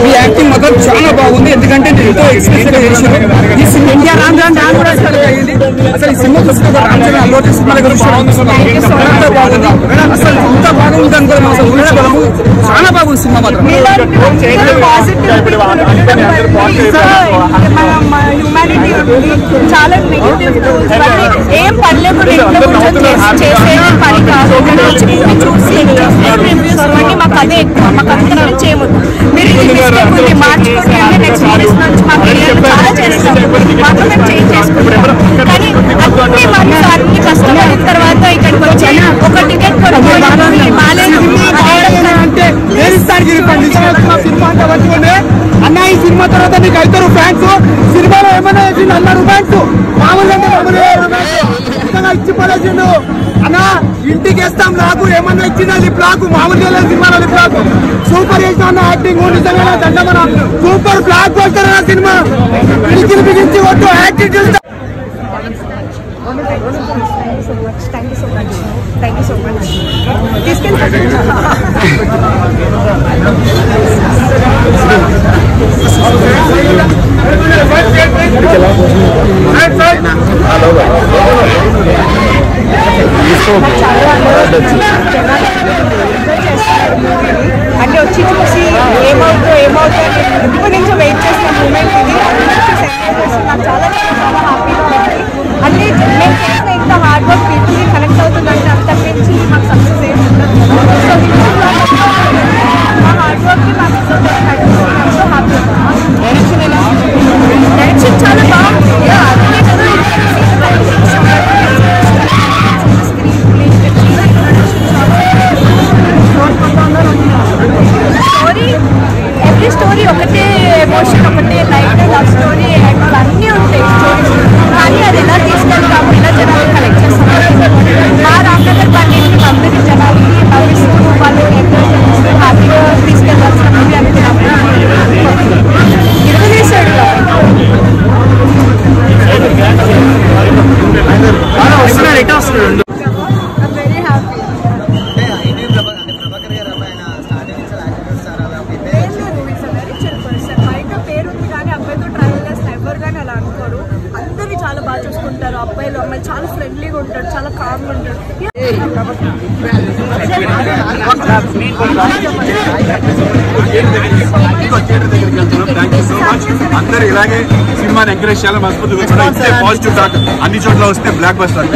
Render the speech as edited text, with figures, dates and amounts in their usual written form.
మీ acting మాత్రం చాలా బాగుంది. ఎందుకంటే ఎంతో ఎక్స్ప్రెస్ గా చేశారు. ఈ సినిమా ఇండియా రామ్ కూడా అయింది. అసలు ఈ సినిమా చూసిన రామ్ చరణ్ అల్లు అర్జున్ సినిమా బాగుంది. అసలు ఇంత బాగుంది అనుకోవడం అసలు ఊహించుకోవడము. చాలా బాగుంది సినిమా మాత్రం. చాలా నెగిటివ్ ఏం పర్లేదు చేసేది పని కాదు. చూసి రివ్యూస్ ఇవ్వండి. మాకు అదే ఎక్కువ. మాకు అంతరం చేయమొద్దు. మీరు మార్చుకోండి అంటే నెక్స్ట్ మూవీస్ నుంచి మాకు చాలా చేస్తాం. మాకు మేము చేంజ్ చేసుకుంటాం. కానీ అన్ని మంత్స్ అన్ని కష్టపడిన తర్వాత ఇక్కడికి వచ్చి ఒక టికెట్ కొనుక్కోవాలి అన్న. ఈ సినిమా తర్వాత నీకు అవుతారు ఫ్యాన్స్. సినిమాలో ఏమన్నా అన్న రొమాన్స్ మామూలుగా ఇచ్చి పడేసిండు అన్న. ఇంటికి వేస్తాం నాకు ఏమన్నా ఇచ్చిందా లిప్ లాక్. మామూలుగా సినిమాలో లిప్ లాక్ సూపర్ చేసిన అన్న. యాక్టింగ్ నిజంగా దండమన సూపర్ బ్లాక్ బస్టర్ అన్న సినిమా. పిలిచిని బిగించి కొట్టు యాక్టింగ్ చూస్తా. అంటే వచ్చి చూసి ఏమవుతుందో ఎప్పటి నుంచో వెయిట్ చేసిన మూమెంట్ ఇది. నాకు చాలా చాలా హ్యాపీగా ఉంది. అంటే మేము చేసిన ఇంత హార్డ్ వర్క్ పీపుల్ని కనెక్ట్ అవుతుందంటే అంత పెంచి మాకు సక్సెస్ ఏమి ఉండదు. సో మా హార్డ్ వర్క్కి మాకు సో హ్యాపీ. డైరెక్షన్ చాలా బాగుంది. స్టోరీ ఎవ్రీ స్టోరీ ఒకటే ఎమోషన్, ఒకటే లైఫ్ లవ్ స్టోరీ అండ్ అన్నీ ఉంటాయి స్టోరీస్. కానీ అది ఎలా తీసుకెళ్తాము, ఎలా జనాలు కలెక్ట్ చేస్తాము. మా రామ్నగర్ పండిట్ని అందరికీ జనాలకి నవ్విస్తూ వాళ్ళు ఎంకరేజ్ చేస్తూ హ్యాపీగా తీసుకెళ్లాల్సిన మూవీ అనుకున్నాము. ఇరవదేశాడు వెరీ హ్యాపీ. బయట పేరుంది కానీ అబ్బాయితో ట్రావెల్ చేసిన ఎవరు కానీ అలా అనుకోరు. అందరినీ చాలా బాగా చూసుకుంటారు. అబ్బాయిలు అమ్మాయిలు చాలా ఫ్రెండ్లీగా ఉంటాడు, చాలా కామ్గా ఉంటాడు. అందరూ ఇలాగే సినిమాని ఎంకరేజ్ చేయాలి. మస్పూర్తి పాజిటివ్ టాక్ అన్ని చోట్ల వస్తే బ్లాక్ బస్టర్.